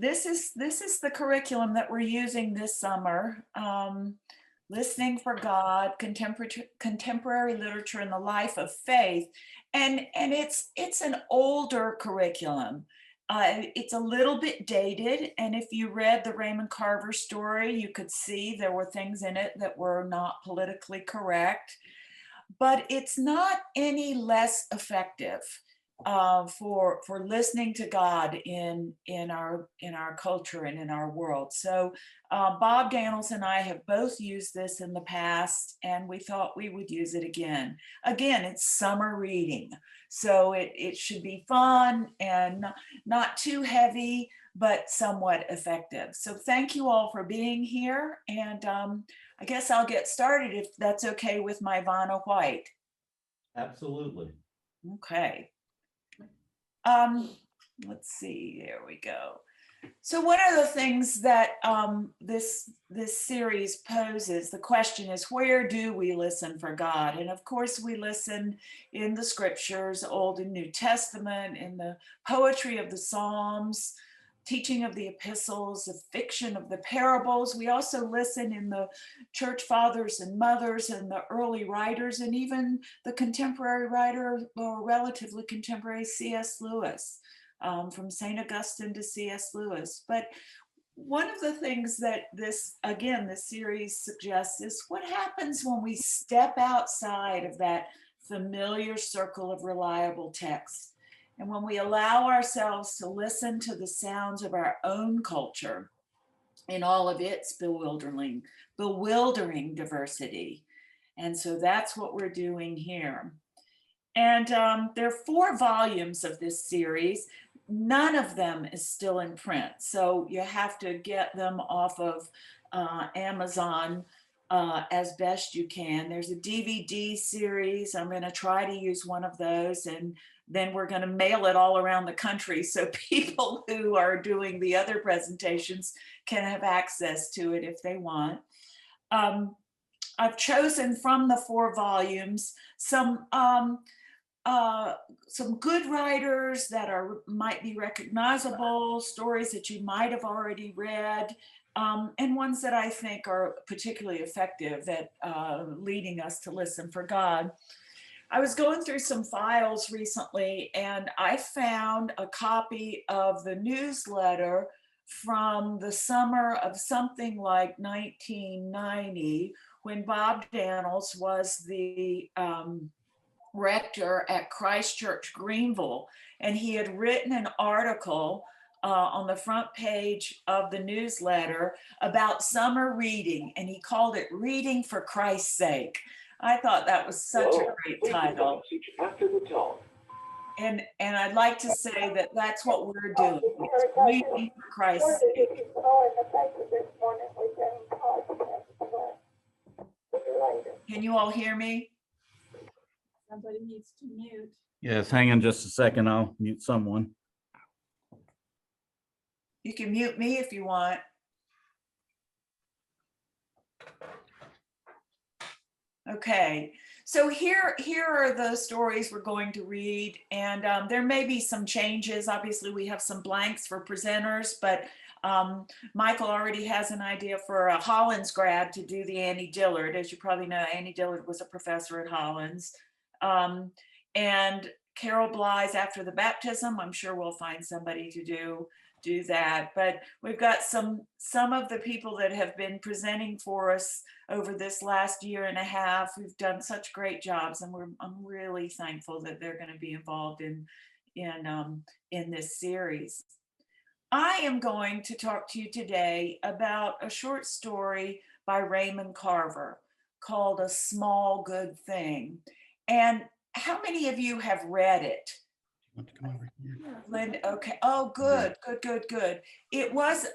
this is the curriculum that we're using this summer. Listening for God, contemporary literature and the life of faith, and it's an older curriculum. It's a little bit dated, and if you read the Raymond Carver story, you could see there were things in it that were not politically correct, but it's not any less effective for listening to God in our culture and in our world. So Bob Daniels and I have both used this in the past, and we thought we would use it again. Again, it's summer reading, so it should be fun and not too heavy, but somewhat effective. So thank you all for being here, and I guess I'll get started if that's okay with my Vanna White. Absolutely. Okay. Let's see, there we go. So one of the things that this series poses, the question is, where do we listen for God? And of course, we listen in the scriptures, Old and New Testament, in the poetry of the Psalms, teaching of the epistles, the fiction of the parables. We also listen in the church fathers and mothers and the early writers, and even the contemporary writer, or relatively contemporary, C.S. Lewis, from St. Augustine to C.S. Lewis. But one of the things that this series suggests is what happens when we step outside of that familiar circle of reliable text, and when we allow ourselves to listen to the sounds of our own culture in all of its bewildering diversity. And so that's what we're doing here. And there are 4 volumes of this series. None of them is still in print, so you have to get them off of Amazon as best you can. There's a DVD series. I'm going to try to use one of those, and then we're going to mail it all around the country so people who are doing the other presentations can have access to it if they want. I've chosen from the 4 volumes some good writers that might be recognizable, stories that you might have already read, and ones that I think are particularly effective at leading us to listen for God. I was going through some files recently, and I found a copy of the newsletter from the summer of something like 1990, when Bob Daniels was the rector at Christ Church Greenville, and he had written an article on the front page of the newsletter about summer reading, and he called it "Reading for Christ's Sake." I thought that was such a great title. And I'd like to say that that's what we're doing. It's reading for Christ's sake. Can you all hear me? Somebody needs to mute. Yes, hang on just a second. I'll mute someone. You can mute me if you want. Okay, so here are the stories we're going to read, and there may be some changes. Obviously, we have some blanks for presenters, but Michael already has an idea for a Hollins grad to do the Annie Dillard. As you probably know, Annie Dillard was a professor at Hollins. And Carol Bly's After the Baptism. I'm sure we'll find somebody to do that. But we've got some of the people that have been presenting for us over this last year and a half who've done such great jobs, and I'm really thankful that they're going to be involved in this series. I am going to talk to you today about a short story by Raymond Carver called A Small Good Thing. And how many of you have read it? Want to come over here? Linda, okay. Oh, good.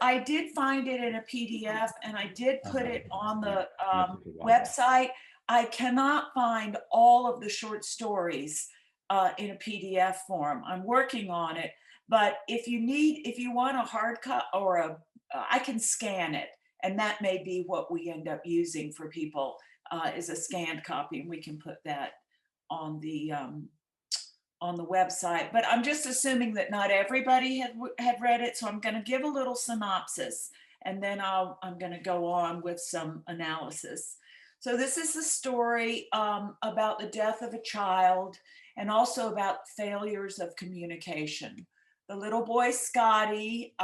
I did find it in a PDF, and I did put it on the website. I cannot find all of the short stories in a PDF form. I'm working on it, but if you want a hard copy or I can scan it, and that may be what we end up using for people is a scanned copy, and we can put that on the on the website, but I'm just assuming that not everybody had read it. So I'm going to give a little synopsis, and then I'm going to go on with some analysis. So this is the story about the death of a child and also about failures of communication. The little boy, Scotty,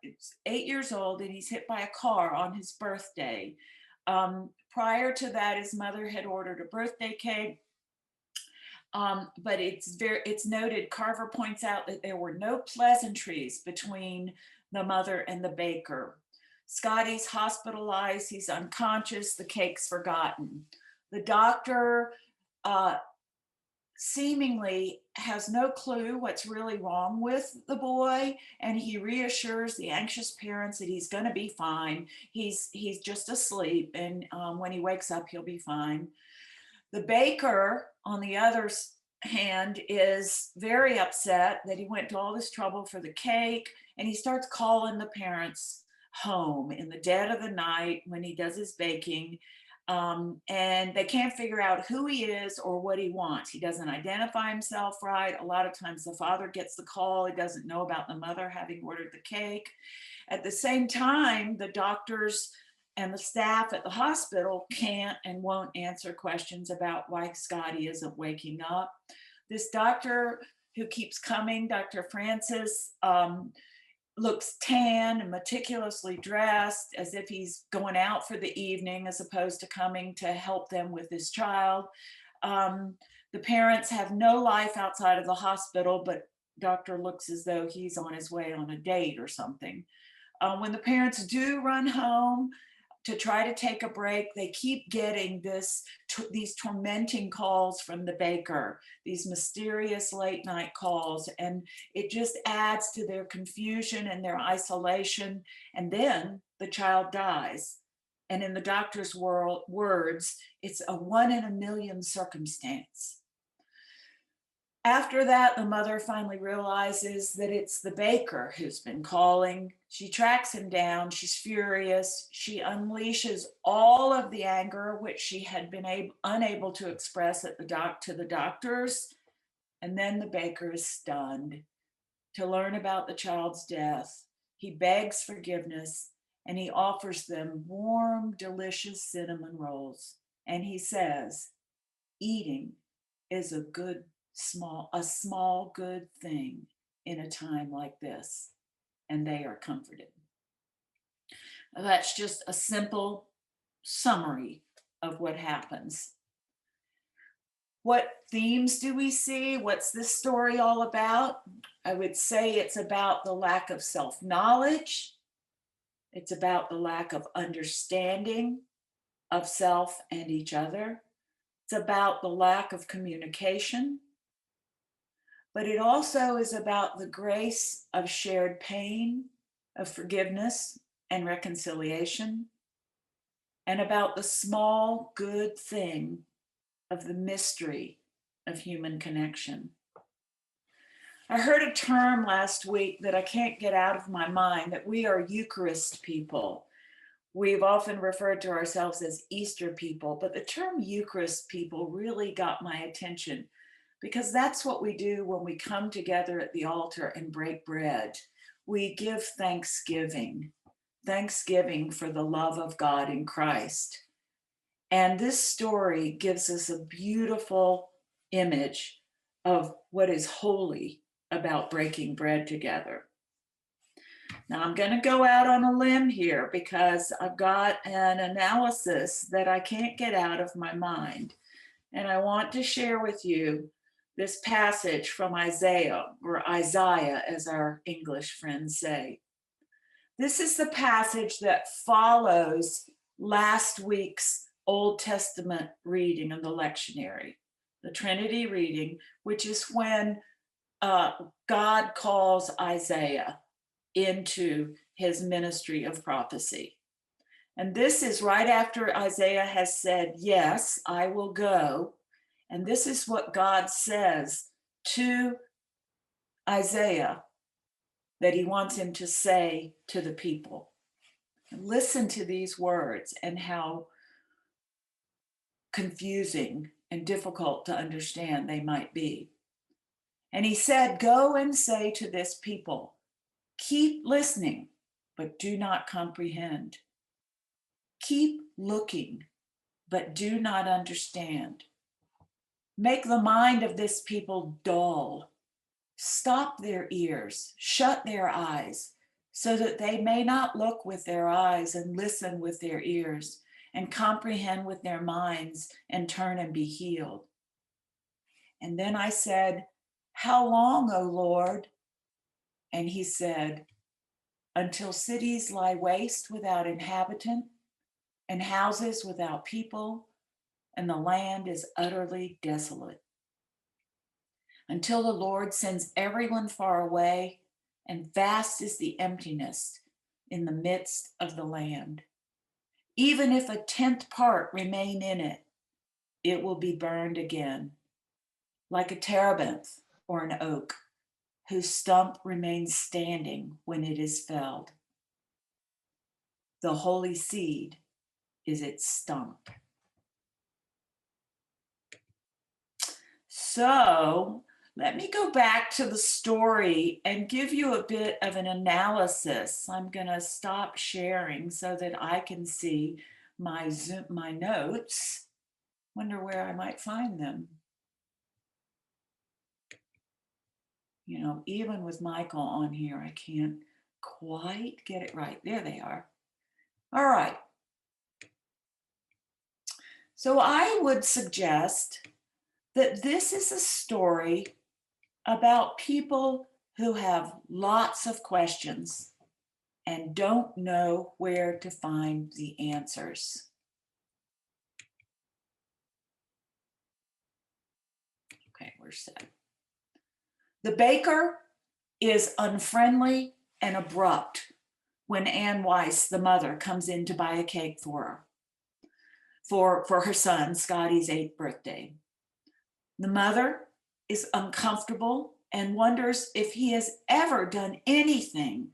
is 8 years old, and he's hit by a car on his birthday. Prior to that, his mother had ordered a birthday cake. But it's noted, Carver points out that there were no pleasantries between the mother and the baker. Scotty's hospitalized, he's unconscious, the cake's forgotten. The doctor seemingly has no clue what's really wrong with the boy, and he reassures the anxious parents that he's going to be fine. He's just asleep, and when he wakes up, he'll be fine. The baker, on the other hand, is very upset that he went to all this trouble for the cake, and he starts calling the parents home in the dead of the night when he does his baking. And they can't figure out who he is or what he wants. He doesn't identify himself right. A lot of times the father gets the call. He doesn't know about the mother having ordered the cake. At the same time, the doctors and the staff at the hospital can't and won't answer questions about why Scotty isn't waking up. This doctor who keeps coming, Dr. Francis, looks tan and meticulously dressed as if he's going out for the evening as opposed to coming to help them with this child. The parents have no life outside of the hospital, but doctor looks as though he's on his way on a date or something. When the parents do run home to try to take a break, they keep getting these tormenting calls from the baker, these mysterious late night calls, and it just adds to their confusion and their isolation. And then the child dies. And in the doctor's words, it's a 1 in a million circumstance. After that, the mother finally realizes that it's the baker who's been calling. She tracks him down. She's furious. She unleashes all of the anger which she had been unable to express to the doctors. And then the baker is stunned to learn about the child's death. He begs forgiveness, and he offers them warm, delicious cinnamon rolls. And he says, eating is a small good thing in a time like this, and they are comforted. Now, that's just a simple summary of what happens. What themes do we see? What's this story all about? I would say it's about the lack of self-knowledge. It's about the lack of understanding of self and each other. It's about the lack of communication. But it also is about the grace of shared pain, of forgiveness and reconciliation, and about the small good thing of the mystery of human connection. I heard a term last week that I can't get out of my mind, that we are Eucharist people. We've often referred to ourselves as Easter people, but the term Eucharist people really got my attention, because that's what we do when we come together at the altar and break bread. We give thanksgiving for the love of God in Christ. And this story gives us a beautiful image of what is holy about breaking bread together. Now, I'm going to go out on a limb here because I've got an analysis that I can't get out of my mind. And I want to share with you this passage from Isaiah, or Isaiah, as our English friends say. This is the passage that follows last week's Old Testament reading in the lectionary, the Trinity reading, which is when God calls Isaiah into his ministry of prophecy. And this is right after Isaiah has said, yes, I will go. And this is what God says to Isaiah that he wants him to say to the people. And listen to these words and how confusing and difficult to understand they might be. And he said, "Go and say to this people, keep listening, but do not comprehend. Keep looking, but do not understand. Make the mind of this people dull. Stop their ears, shut their eyes, so that they may not look with their eyes and listen with their ears and comprehend with their minds and turn and be healed." And then I said, "How long, O Lord?" And he said, "Until cities lie waste without inhabitant and houses without people, and the land is utterly desolate. Until the Lord sends everyone far away, and vast is the emptiness in the midst of the land. Even if a tenth part remain in it, it will be burned again, like a terebinth or an oak, whose stump remains standing when it is felled. The holy seed is its stump." So let me go back to the story and give you a bit of an analysis. I'm going to stop sharing so that I can see my notes. Wonder where I might find them. You know, even with Michael on here, I can't quite get it right. There they are. All right. So I would suggest that this is a story about people who have lots of questions and don't know where to find the answers. Okay, we're set. The baker is unfriendly and abrupt when Ann Weiss, the mother, comes in to buy a cake for her, for her son, Scotty's 8th birthday. The mother is uncomfortable and wonders if he has ever done anything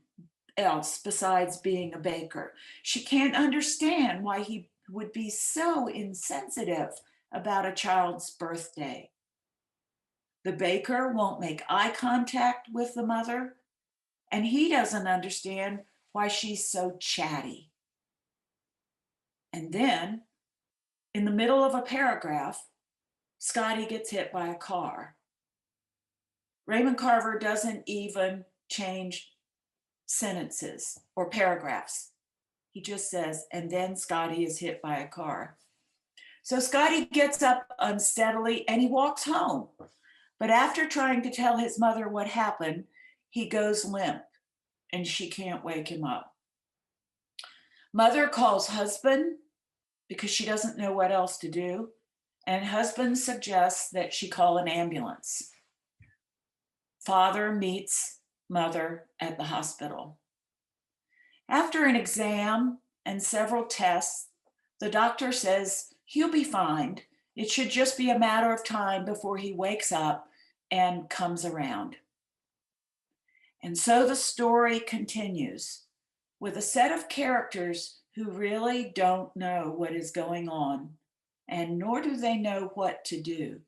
else besides being a baker. She can't understand why he would be so insensitive about a child's birthday. The baker won't make eye contact with the mother, and he doesn't understand why she's so chatty. And then, in the middle of a paragraph, Scotty gets hit by a car. Raymond Carver doesn't even change sentences or paragraphs. He just says, "And then Scotty is hit by a car." So Scotty gets up unsteadily and he walks home. But after trying to tell his mother what happened, he goes limp and she can't wake him up. Mother calls husband because she doesn't know what else to do. And husband suggests that she call an ambulance. Father meets mother at the hospital. After an exam and several tests, the doctor says he'll be fine. It should just be a matter of time before he wakes up and comes around. And so the story continues with a set of characters who really don't know what is going on, and nor do they know what to do.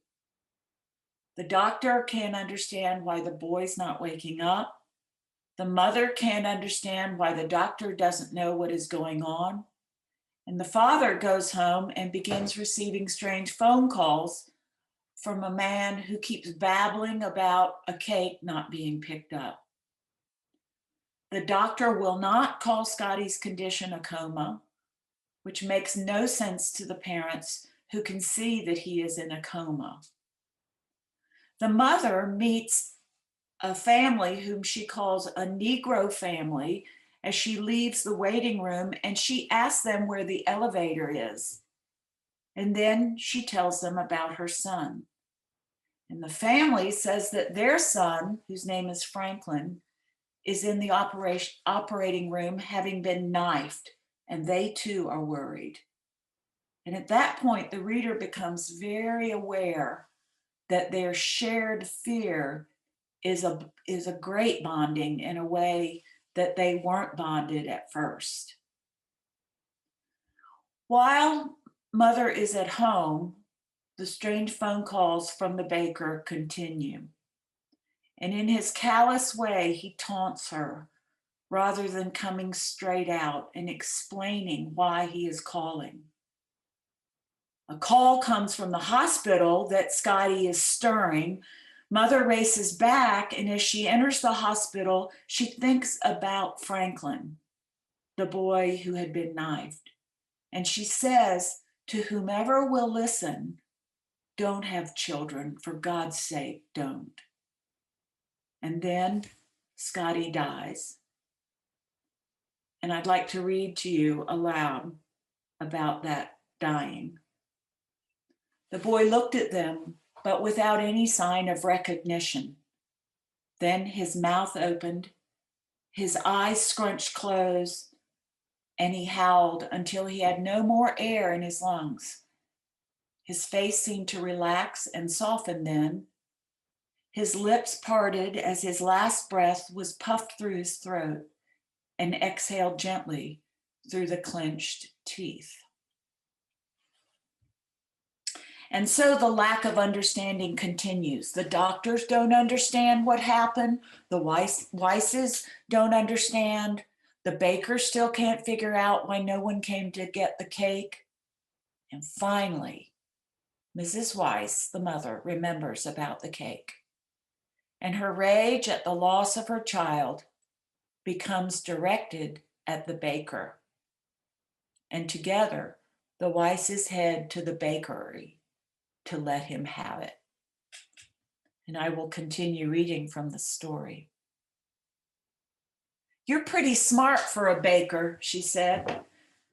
The doctor can't understand why the boy's not waking up. The mother can't understand why the doctor doesn't know what is going on. And the father goes home and begins receiving strange phone calls from a man who keeps babbling about a cake not being picked up. The doctor will not call Scotty's condition a coma, which makes no sense to the parents who can see that he is in a coma. The mother meets a family whom she calls a Negro family as she leaves the waiting room, and she asks them where the elevator is. And then she tells them about her son. And the family says that their son, whose name is Franklin, is in the operating room having been knifed, and they too are worried. And at that point, the reader becomes very aware that their shared fear is a great bonding in a way that they weren't bonded at first. While mother is at home, the strange phone calls from the baker continue. And in his callous way, he taunts her rather than coming straight out and explaining why he is calling. A call comes from the hospital that Scotty is stirring. Mother races back, and as she enters the hospital, she thinks about Franklin, the boy who had been knifed. And she says to whomever will listen, don't have children, for God's sake, don't. And then Scotty dies. And I'd like to read to you aloud about that dying. The boy looked at them, but without any sign of recognition. Then his mouth opened, his eyes scrunched closed, and he howled until he had no more air in his lungs. His face seemed to relax and soften then. His lips parted as his last breath was puffed through his throat and exhaled gently through the clenched teeth. And so the lack of understanding continues. The doctors don't understand what happened. The Weisses don't understand. The baker still can't figure out why no one came to get the cake. And finally, Mrs. Weiss, the mother, remembers about the cake. And her rage at the loss of her child becomes directed at the baker. And together, the Weisses head to the bakery to let him have it. And I will continue reading from the story. You're pretty smart for a baker, she said.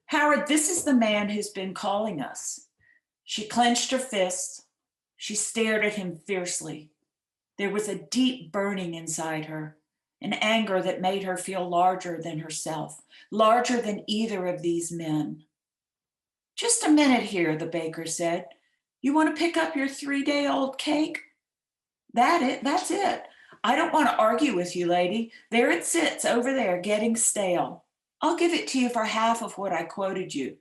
Howard, this is the man who's been calling us. She clenched her fists. She stared at him fiercely. There was a deep burning inside her, an anger that made her feel larger than herself, larger than either of these men. Just a minute here, the baker said. You want to pick up your 3-day-old cake? That's it. I don't want to argue with you, lady. There it sits over there getting stale. I'll give it to you for half of what I quoted you.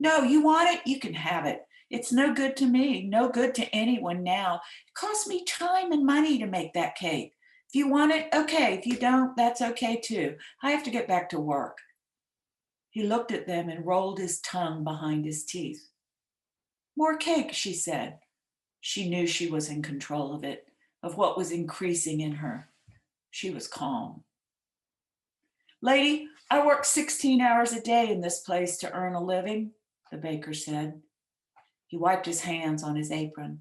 No, you want it? You can have it. It's no good to me, no good to anyone now. It cost me time and money to make that cake. If you want it, okay. If you don't, that's okay too. I have to get back to work. He looked at them and rolled his tongue behind his teeth. More cake, she said. She knew she was in control of it, of what was increasing in her. She was calm. Lady, I work 16 hours a day in this place to earn a living, the baker said. He wiped his hands on his apron.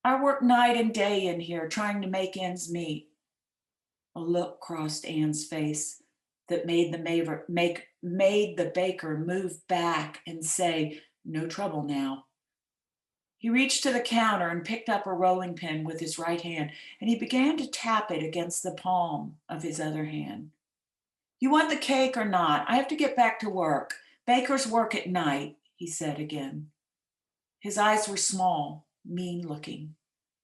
I work night and day in here trying to make ends meet. A look crossed Anne's face that made the baker move back and say, no trouble now. He reached to the counter and picked up a rolling pin with his right hand, and he began to tap it against the palm of his other hand. You want the cake or not? I have to get back to work. Bakers work at night, he said again. His eyes were small, mean-looking.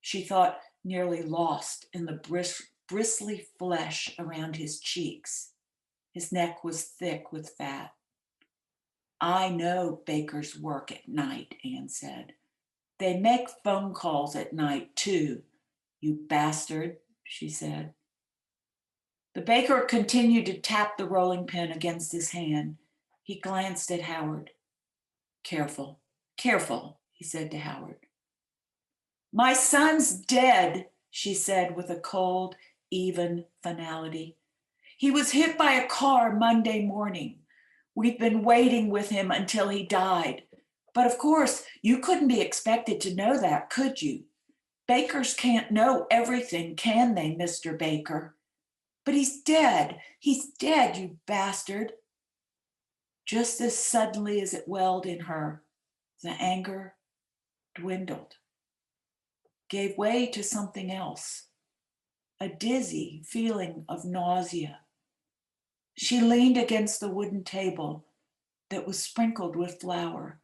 She thought nearly lost in the bristly flesh around his cheeks. His neck was thick with fat. I know bakers work at night, Anne said. They make phone calls at night, too. You bastard, she said. The baker continued to tap the rolling pin against his hand. He glanced at Howard. Careful, careful, he said to Howard. My son's dead, she said with a cold, even finality. He was hit by a car Monday morning. We've been waiting with him until he died. But of course, you couldn't be expected to know that, could you? Bakers can't know everything, can they, Mr. Baker? But he's dead. He's dead, you bastard. Just as suddenly as it welled in her, the anger dwindled, gave way to something else, a dizzy feeling of nausea. She leaned against the wooden table that was sprinkled with flour,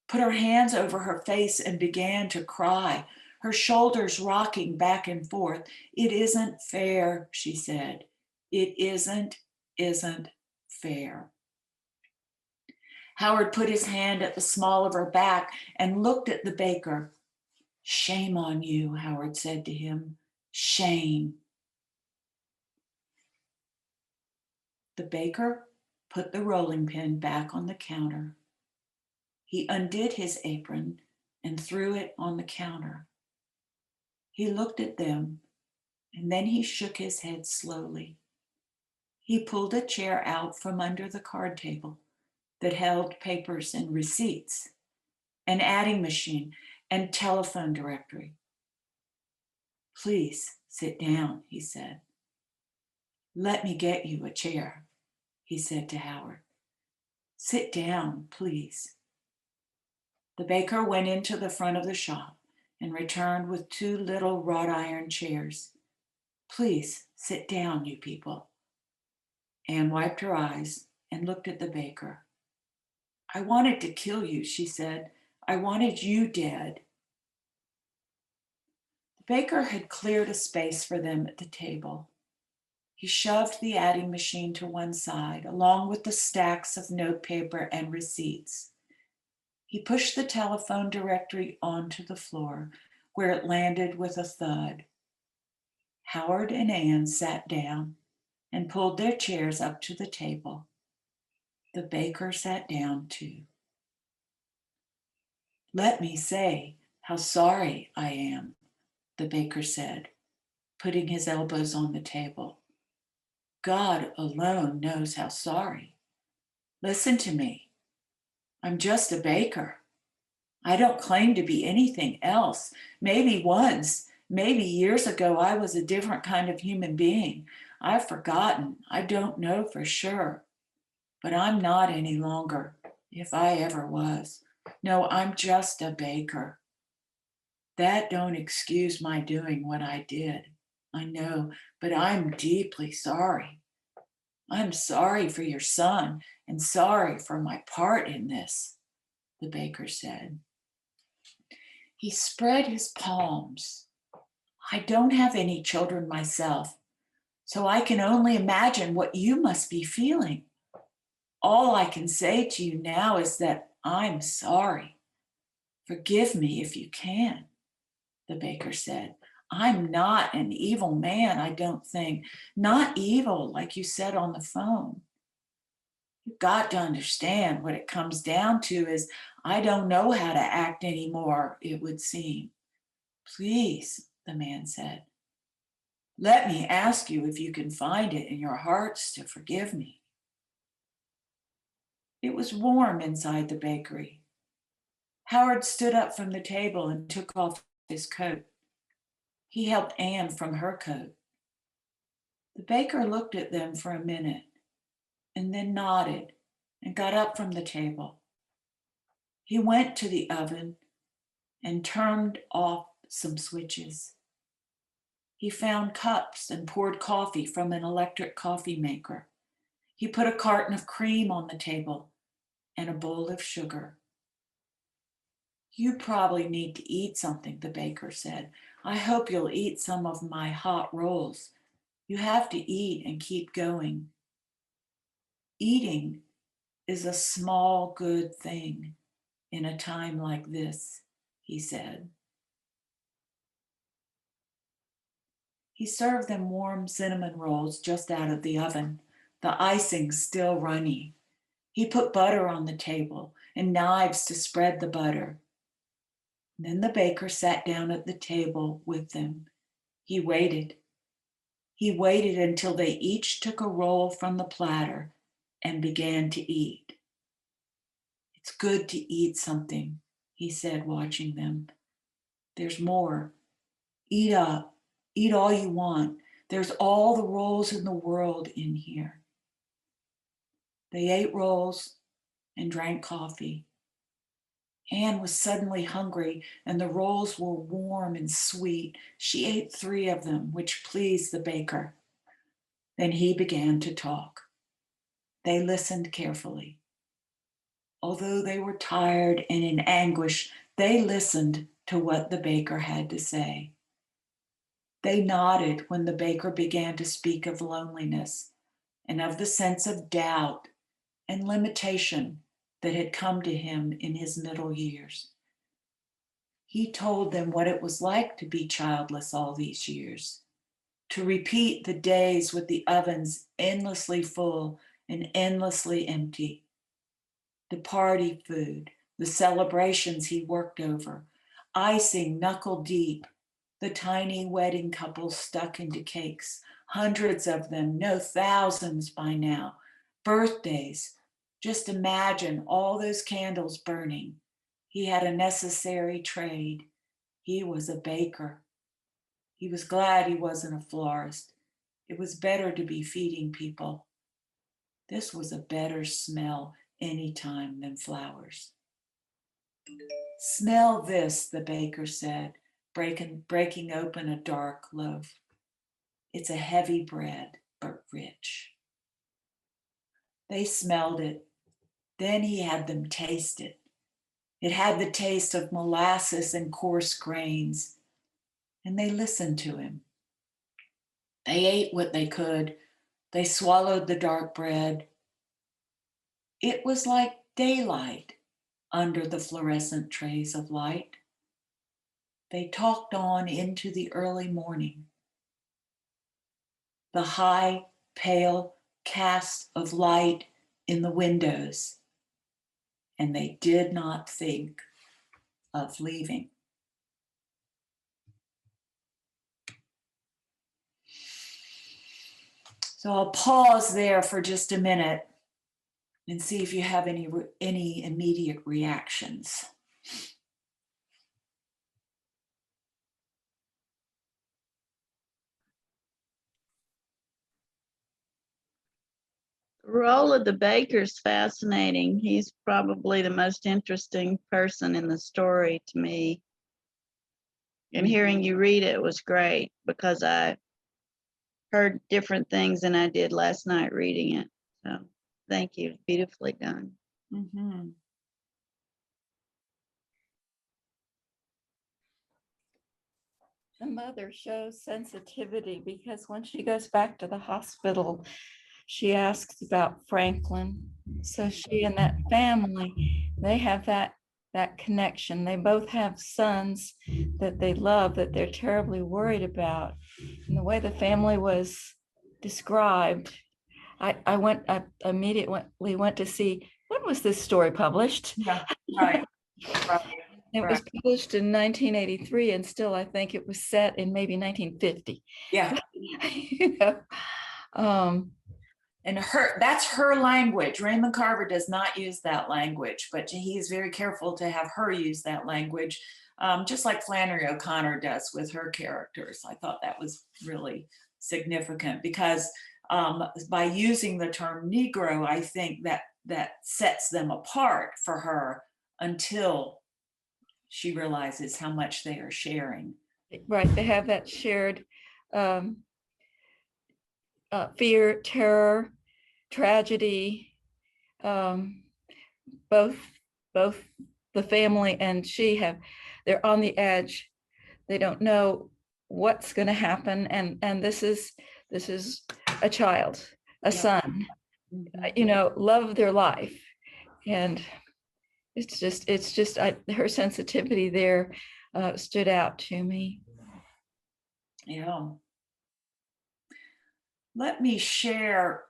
put her hands over her face and began to cry, her shoulders rocking back and forth. It isn't fair, she said. It isn't fair. Howard put his hand at the small of her back and looked at the baker. Shame on you, Howard said to him. Shame. The baker put the rolling pin back on the counter. He undid his apron and threw it on the counter. He looked at them, and then he shook his head slowly. He pulled a chair out from under the card table that held papers and receipts, an adding machine, and telephone directory. Please sit down, he said. Let me get you a chair, he said to Howard. Sit down, please. The baker went into the front of the shop and returned with 2 little wrought iron chairs. Please sit down, you people. Anne wiped her eyes and looked at the baker. I wanted to kill you, she said. I wanted you dead. The baker had cleared a space for them at the table. He shoved the adding machine to one side, along with the stacks of notepaper and receipts. He pushed the telephone directory onto the floor, where it landed with a thud. Howard and Anne sat down and pulled their chairs up to the table. The baker sat down too. Let me say how sorry I am, the baker said, putting his elbows on the table. God alone knows how sorry. Listen to me. I'm just a baker. I don't claim to be anything else. Maybe once, maybe years ago, I was a different kind of human being. I've forgotten. I don't know for sure. But I'm not any longer, if I ever was. No, I'm just a baker. That don't excuse my doing what I did. I know, but I'm deeply sorry. I'm sorry for your son and sorry for my part in this, the baker said. He spread his palms. I don't have any children myself, so I can only imagine what you must be feeling. All I can say to you now is that I'm sorry. Forgive me if you can, the baker said. I'm not an evil man, I don't think. Not evil like you said on the phone. You've got to understand what it comes down to is I don't know how to act anymore, it would seem. Please, the man said, let me ask you if you can find it in your hearts to forgive me. It was warm inside the bakery. Howard stood up from the table and took off his coat. He helped Anne from her coat. The baker looked at them for a minute and then nodded and got up from the table. He went to the oven and turned off some switches. He found cups and poured coffee from an electric coffee maker. He put a carton of cream on the table and a bowl of sugar. You probably need to eat something, the baker said. I hope you'll eat some of my hot rolls. You have to eat and keep going. Eating is a small good thing in a time like this, he said. He served them warm cinnamon rolls just out of the oven, the icing still runny. He put butter on the table and knives to spread the butter. Then the baker sat down at the table with them. He waited. He waited until they each took a roll from the platter and began to eat. It's good to eat something, he said, watching them. There's more. Eat up. Eat all you want. There's all the rolls in the world in here. They ate rolls and drank coffee. Anne was suddenly hungry, and the rolls were warm and sweet. She ate 3 of them, which pleased the baker. Then he began to talk. They listened carefully. Although they were tired and in anguish, they listened to what the baker had to say. They nodded when the baker began to speak of loneliness and of the sense of doubt and limitation that had come to him in his middle years. He told them what it was like to be childless all these years. to repeat the days with the ovens endlessly full and endlessly empty, the party food, the celebrations he worked over, icing knuckle deep, the tiny wedding couples stuck into cakes, hundreds of them, no thousands by now, birthdays. Just imagine all those candles burning. He had a necessary trade. He was a baker. He was glad he wasn't a florist. It was better to be feeding people. This was a better smell any time than flowers. Smell this, the baker said, breaking open a dark loaf. It's a heavy bread, but rich. They smelled it. Then he had them taste it. It had the taste of molasses and coarse grains. And they listened to him. They ate what they could. They swallowed the dark bread. It was like daylight under the fluorescent trays of light. They talked on into the early morning. The high, pale cast of light in the windows, and they did not think of leaving. So I'll pause there for just a minute and see if you have any immediate reactions. The role of the baker's fascinating. He's probably the most interesting person in the story to me. And hearing you read it was great because I heard different things than I did last night reading it. So thank you. Beautifully done. Mm-hmm. The mother shows sensitivity because when she goes back to the hospital, she asks about Franklin. So she and that family, they have that connection. They both have sons that they love, that they're terribly worried about. And the way the family was described, I immediately went to see, when was this story published? Yeah, right. Right. It was published in 1983, and still I think it was set in maybe 1950. Yeah. You know, And that's her language. Raymond Carver does not use that language, but he is very careful to have her use that language, just like Flannery O'Connor does with her characters. I thought that was really significant because by using the term Negro, I think that sets them apart for her until she realizes how much they are sharing. right, they have that shared fear, terror, tragedy. Both the family and they're on the edge. They don't know what's going to happen, and this is a child, a son, love their life. And it's just her sensitivity there stood out to me. Yeah. Let me share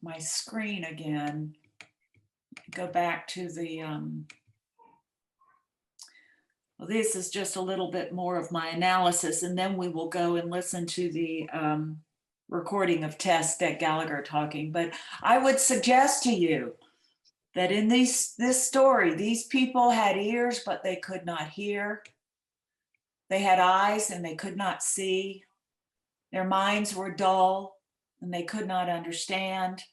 my screen again. Go back to the, well, this is just a little bit more of my analysis, and then we will go and listen to the recording of Tess Gallagher talking. But I would suggest to you that in this story, these people had ears, but they could not hear. They had eyes and they could not see. Their minds were dull and they could not understand.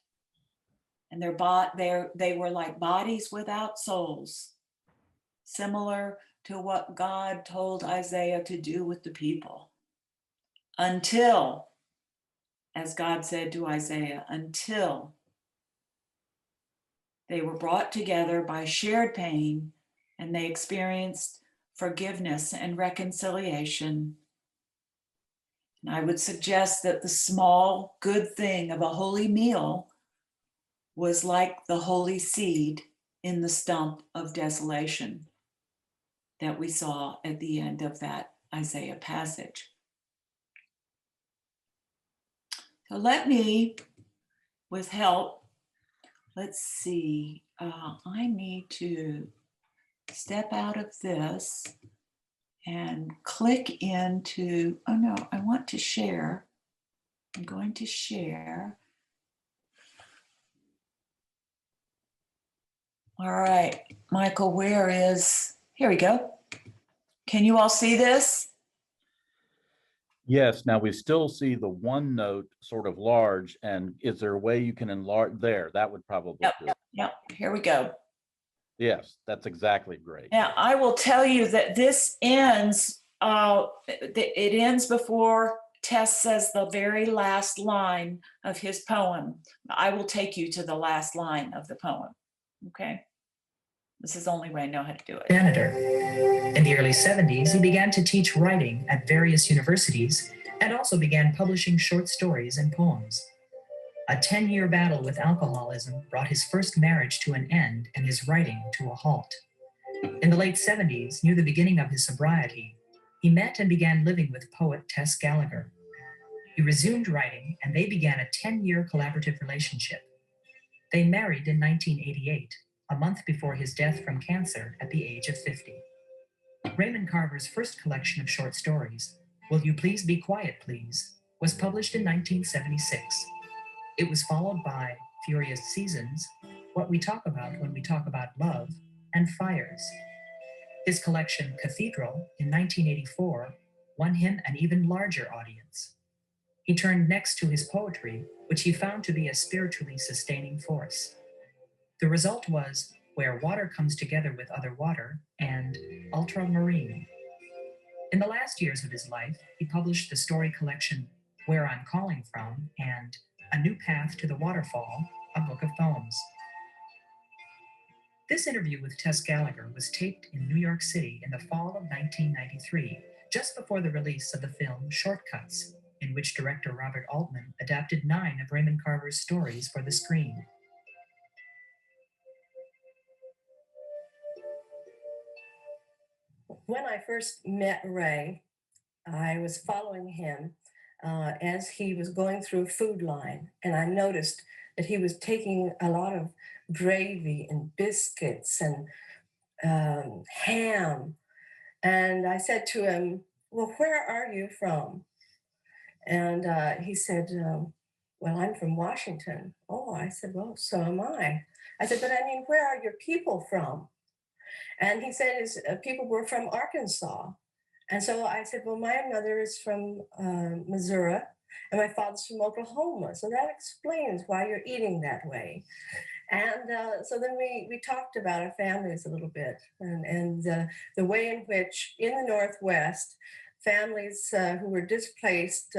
And they were like bodies without souls, similar to what God told Isaiah to do with the people. Until, as God said to Isaiah, until they were brought together by shared pain and they experienced forgiveness and reconciliation. And I would suggest that the small good thing of a holy meal was like the holy seed in the stump of desolation that we saw at the end of that Isaiah passage. So let me, with help, let's see, I need to step out of this and click into, oh no, I want to share. I'm going to share. All right, Michael, where is, here we go. Can you all see this? Yes, now we still see the OneNote sort of large, and is there a way you can enlarge there? That would probably Yep, do it. yep, here we go. Yes, that's exactly great. Now, I will tell you that this ends, it ends before Tess says the very last line of his poem. I will take you to the last line of the poem, okay? This is the only way I know how to do it. Janitor. In the early 70s, he began to teach writing at various universities and also began publishing short stories and poems. A 10-year battle with alcoholism brought his first marriage to an end and his writing to a halt. In the late 70s, near the beginning of his sobriety, he met and began living with poet Tess Gallagher. He resumed writing, and they began a 10-year collaborative relationship. They married in 1988, a month before his death from cancer at the age of 50. Raymond Carver's first collection of short stories, Will You Please Be Quiet, Please, was published in 1976. It was followed by Furious Seasons, What We Talk About When We Talk About Love, and Fires. His collection, Cathedral, in 1984, won him an even larger audience. He turned next to his poetry, which he found to be a spiritually sustaining force. The result was Where Water Comes Together with Other Water and Ultramarine. In the last years of his life, he published the story collection Where I'm Calling From and A New Path to the Waterfall, a book of poems. This interview with Tess Gallagher was taped in New York City in the fall of 1993, just before the release of the film Shortcuts, in which director Robert Altman adapted 9 of Raymond Carver's stories for the screen. When I first met Ray, I was following him as he was going through Food Line, and I noticed that he was taking a lot of gravy and biscuits and ham. And I said to him, well, where are you from? And he said, well, I'm from Washington. Oh, I said, well, so am I. I said, but I mean, where are your people from? And he said his people were from Arkansas. And so I said, well, my mother is from Missouri and my father's from Oklahoma. So that explains why you're eating that way. And so then we talked about our families a little bit and the way in which in the Northwest, families who were displaced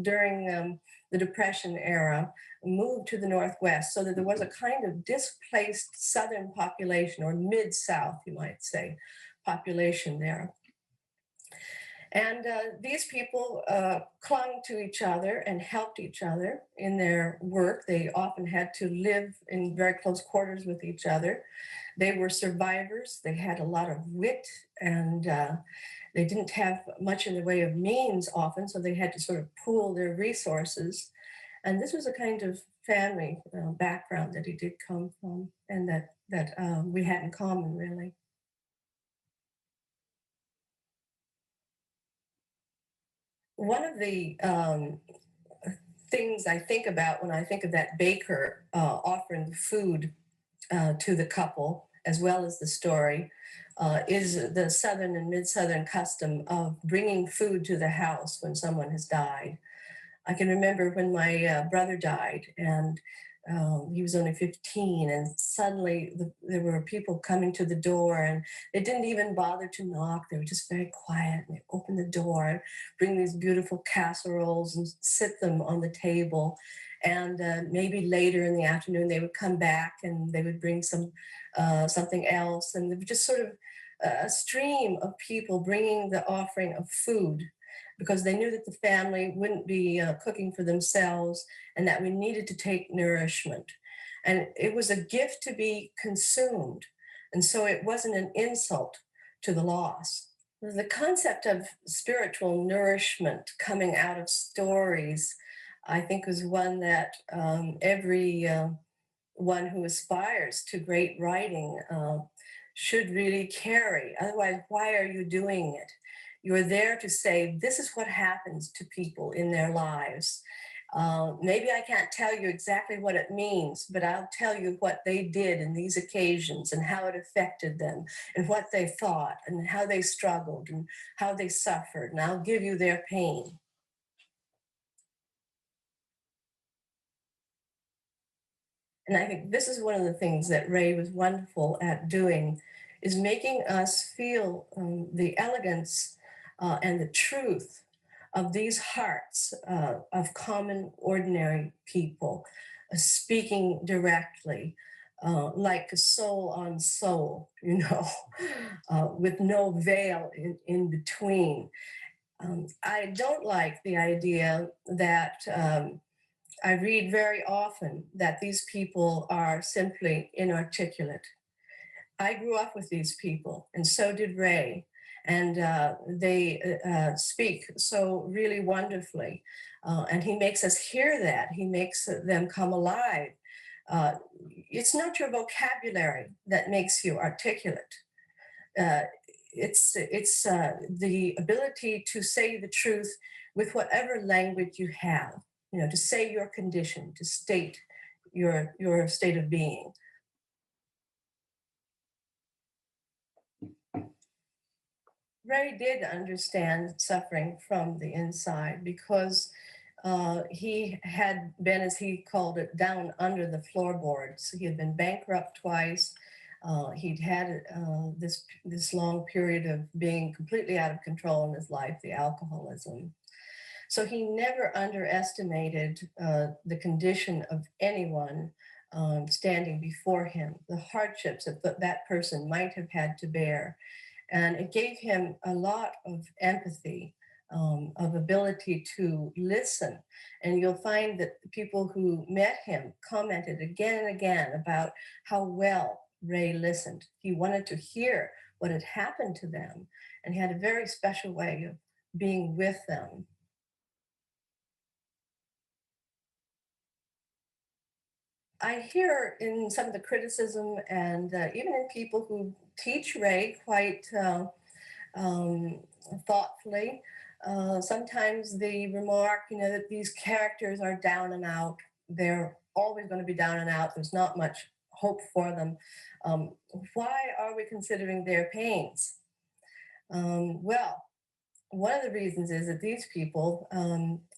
during the Depression era moved to the Northwest, so that there was a kind of displaced Southern population, or Mid-South, you might say, population there. And these people clung to each other and helped each other in their work. They often had to live in very close quarters with each other. They were survivors. They had a lot of wit, and they didn't have much in the way of means often, so they had to sort of pool their resources. And this was a kind of family background that he did come from, and that we had in common, really. One of the things I think about when I think of that baker offering food to the couple, as well as the story, is the Southern and Mid-Southern custom of bringing food to the house when someone has died. I can remember when my brother died, and he was only 15, and suddenly there were people coming to the door, and they didn't even bother to knock. They were just very quiet, and they opened the door and bring these beautiful casseroles and sit them on the table. And maybe later in the afternoon, they would come back and they would bring something else. And there was just sort of a stream of people bringing the offering of food, because they knew that the family wouldn't be cooking for themselves and that we needed to take nourishment. And it was a gift to be consumed. And so it wasn't an insult to the loss. The concept of spiritual nourishment coming out of stories I think is one that every one who aspires to great writing should really carry. Otherwise, why are you doing it? You're there to say, this is what happens to people in their lives. Maybe I can't tell you exactly what it means, but I'll tell you what they did in these occasions and how it affected them and what they thought and how they struggled and how they suffered. And I'll give you their pain. And I think this is one of the things that Ray was wonderful at doing, is making us feel the elegance and the truth of these hearts of common, ordinary people, speaking directly, like soul on soul, you know, with no veil in between. I don't like the idea that I read very often that these people are simply inarticulate. I grew up with these people, and so did Ray. And they speak so really wonderfully. And he makes us hear that. He makes them come alive. It's not your vocabulary that makes you articulate. It's the ability to say the truth with whatever language you have, you know, to say your condition, to state your state of being. Ray did understand suffering from the inside because he had been, as he called it, down under the floorboards. He had been bankrupt twice. He'd had this long period of being completely out of control in his life, the alcoholism. So he never underestimated the condition of anyone standing before him, the hardships that that person might have had to bear. And it gave him a lot of empathy, of ability to listen. And you'll find that the people who met him commented again and again about how well Ray listened. He wanted to hear what had happened to them, and he had a very special way of being with them. I hear in some of the criticism and even in people who teach Ray quite thoughtfully, sometimes the remark, you know, that these characters are down and out. They're always going to be down and out. There's not much hope for them. Why are we considering their pains? Well, one of the reasons is that these people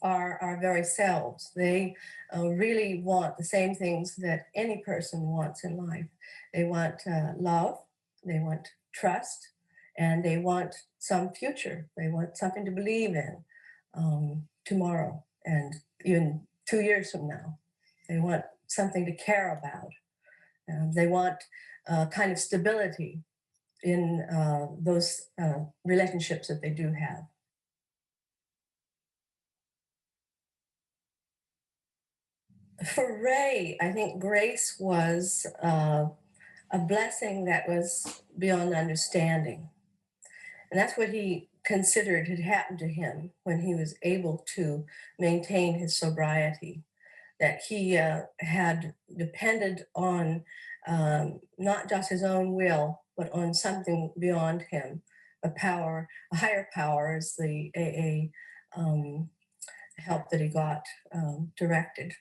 are our very selves. They really want the same things that any person wants in life. They want love, they want trust, and they want some future. They want something to believe in tomorrow and even 2 years from now. They want something to care about. They want kind of stability in those relationships that they do have. For Ray, I think grace was a blessing that was beyond understanding. And that's what he considered had happened to him when he was able to maintain his sobriety, that he had depended on not just his own will, but on something beyond him, a power, a higher power, as the AA help that he got directed.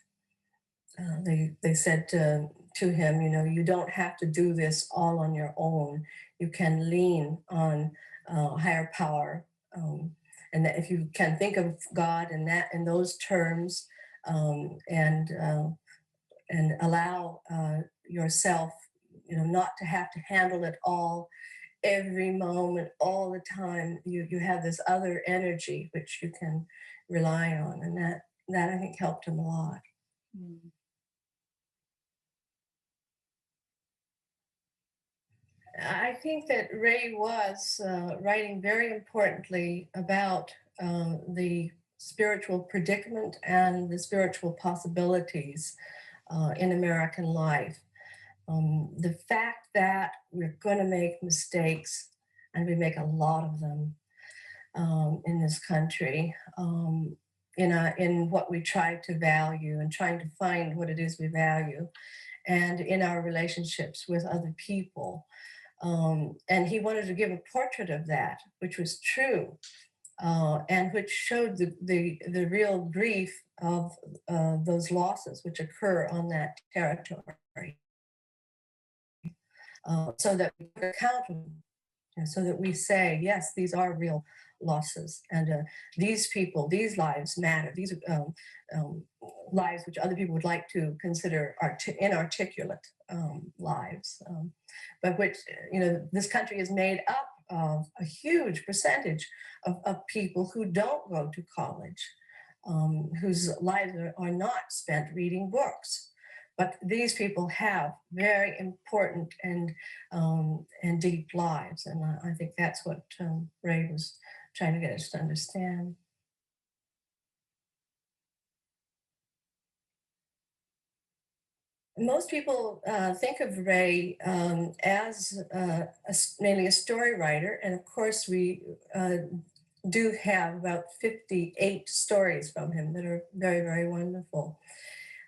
They said to him, you know, you don't have to do this all on your own. You can lean on higher power, and that if you can think of God in that in those terms, and allow yourself, you know, not to have to handle it all every moment, all the time. You have this other energy which you can rely on, and that I think helped him a lot. Mm. I think that Ray was writing very importantly about the spiritual predicament and the spiritual possibilities in American life. The fact that we're going to make mistakes, and we make a lot of them in this country, in what we try to value and trying to find what it is we value, and in our relationships with other people. And he wanted to give a portrait of that, which was true, and which showed the real grief of those losses which occur on that territory, so that we can count them, so that we say, yes, these are real losses, and these people, these lives matter. These lives which other people would like to consider inarticulate lives, but which, this country is made up of a huge percentage of people who don't go to college, whose lives are not spent reading books. But these people have very important and deep lives, and I think that's what Ray was trying to get us to understand. Most people think of Ray as mainly a story writer, and of course we do have about 58 stories from him that are very, very wonderful.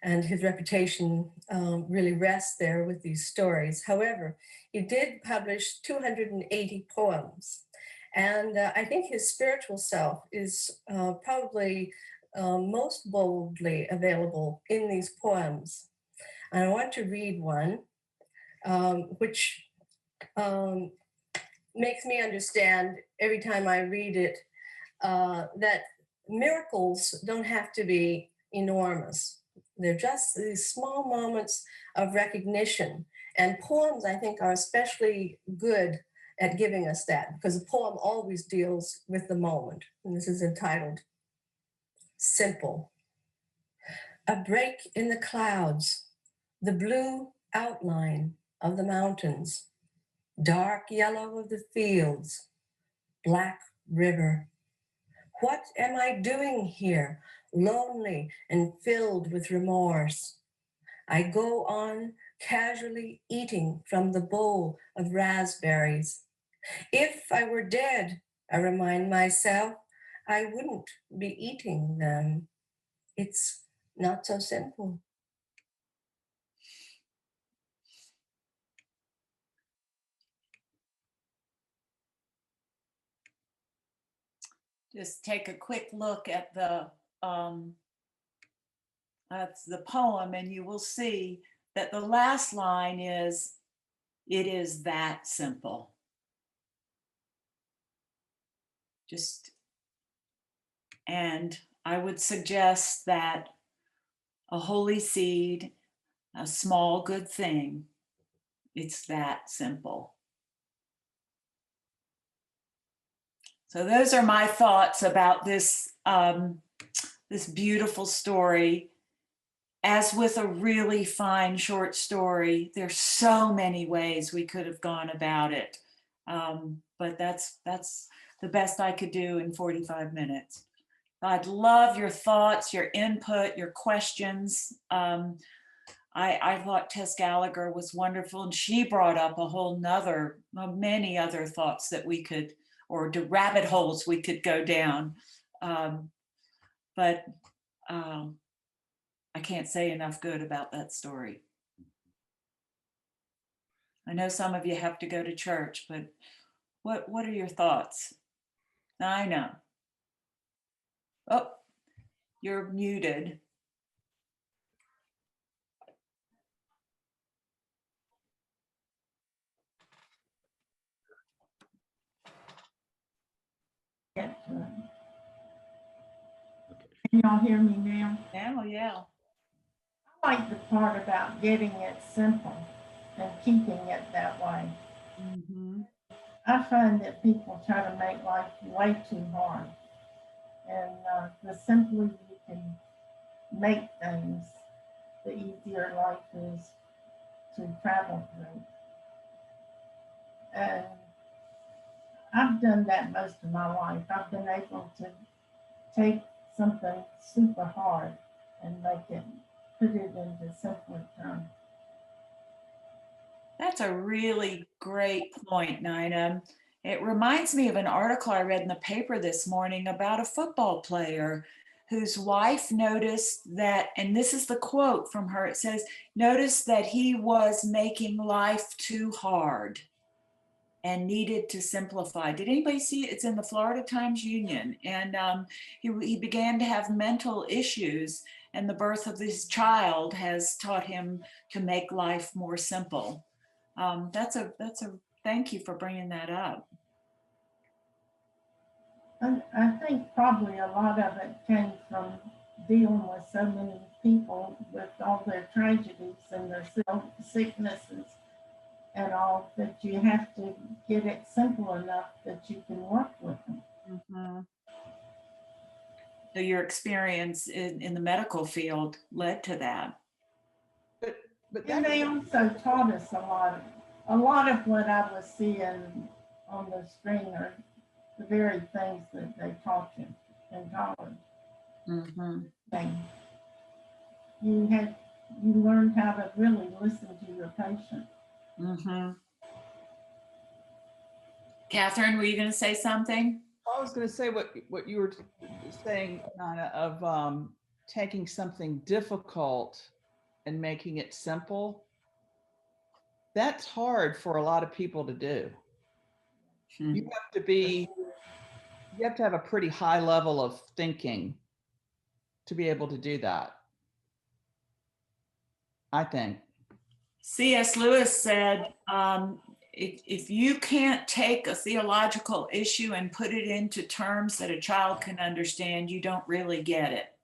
And his reputation really rests there with these stories. However, he did publish 280 poems. And I think his spiritual self is probably most boldly available in these poems. And I want to read one, which makes me understand every time I read it that miracles don't have to be enormous. They're just these small moments of recognition. And poems, I think, are especially good at giving us that, because a poem always deals with the moment. And this is entitled Simple. A break in the clouds, the blue outline of the mountains, dark yellow of the fields, black river. What am I doing here, lonely and filled with remorse? I go on casually eating from the bowl of raspberries. If I were dead, I remind myself, I wouldn't be eating them. It's not so simple. Just take a quick look at that's the poem, and you will see that the last line is, "It is that simple." And I would suggest that a holy seed, a small good thing, it's that simple. So those are my thoughts about this this beautiful story. As with a really fine short story, there's so many ways we could have gone about it. But that's the best I could do in 45 minutes. I'd love your thoughts, your input, your questions. I thought Tess Gallagher was wonderful, and she brought up a whole nother, many other thoughts that we could, or the rabbit holes we could go down. But I can't say enough good about that story. I know some of you have to go to church, but what are your thoughts? I know. Oh, you're muted. Can y'all hear me now? Now, yeah. I like the part about getting it simple and keeping it that way. Mm-hmm. I find that people try to make life way too hard. And the simpler you can make things, the easier life is to travel through. And I've done that most of my life. I've been able to take something super hard and put it into simpler terms. That's a really great point, Nina. It reminds me of an article I read in the paper this morning about a football player whose wife noticed that, and this is the quote from her, it says, noticed that he was making life too hard and needed to simplify. Did anybody see it? It's in the Florida Times-Union. And he began to have mental issues, and the birth of this child has taught him to make life more simple. That's a thank you for bringing that up. I think probably a lot of it came from dealing with so many people with all their tragedies and their sicknesses and all, that you have to get it simple enough that you can work with them. Mm-hmm. So your experience in the medical field led to that. But And they also taught us a lot of what I was seeing on the screen are the very things that they taught you in college. Mm-hmm. And you learned how to really listen to your patient. Mm-hmm. Catherine, were you going to say something? I was going to say what you were saying, Nana, of taking something difficult and making it simple. That's hard for a lot of people to do. Hmm. You have to have a pretty high level of thinking to be able to do that, I think. C.S. Lewis said, if you can't take a theological issue and put it into terms that a child can understand, you don't really get it.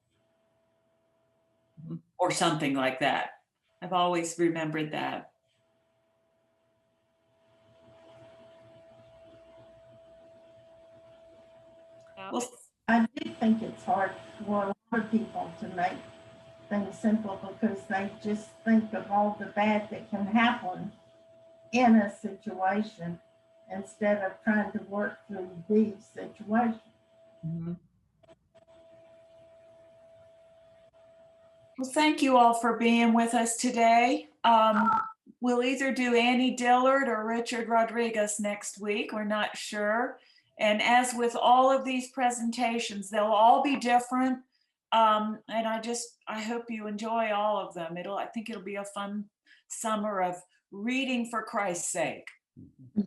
Mhm. Or something like that. I've always remembered that. Well, I do think it's hard for a lot of people to make things simple because they just think of all the bad that can happen in a situation instead of trying to work through the situation. Mm-hmm. well, thank you all for being with us today. We'll either do Annie Dillard or Richard Rodriguez next week. We're not sure. And as with all of these presentations, they'll all be different. And I hope you enjoy all of them. I think it'll be a fun summer of reading for Christ's sake.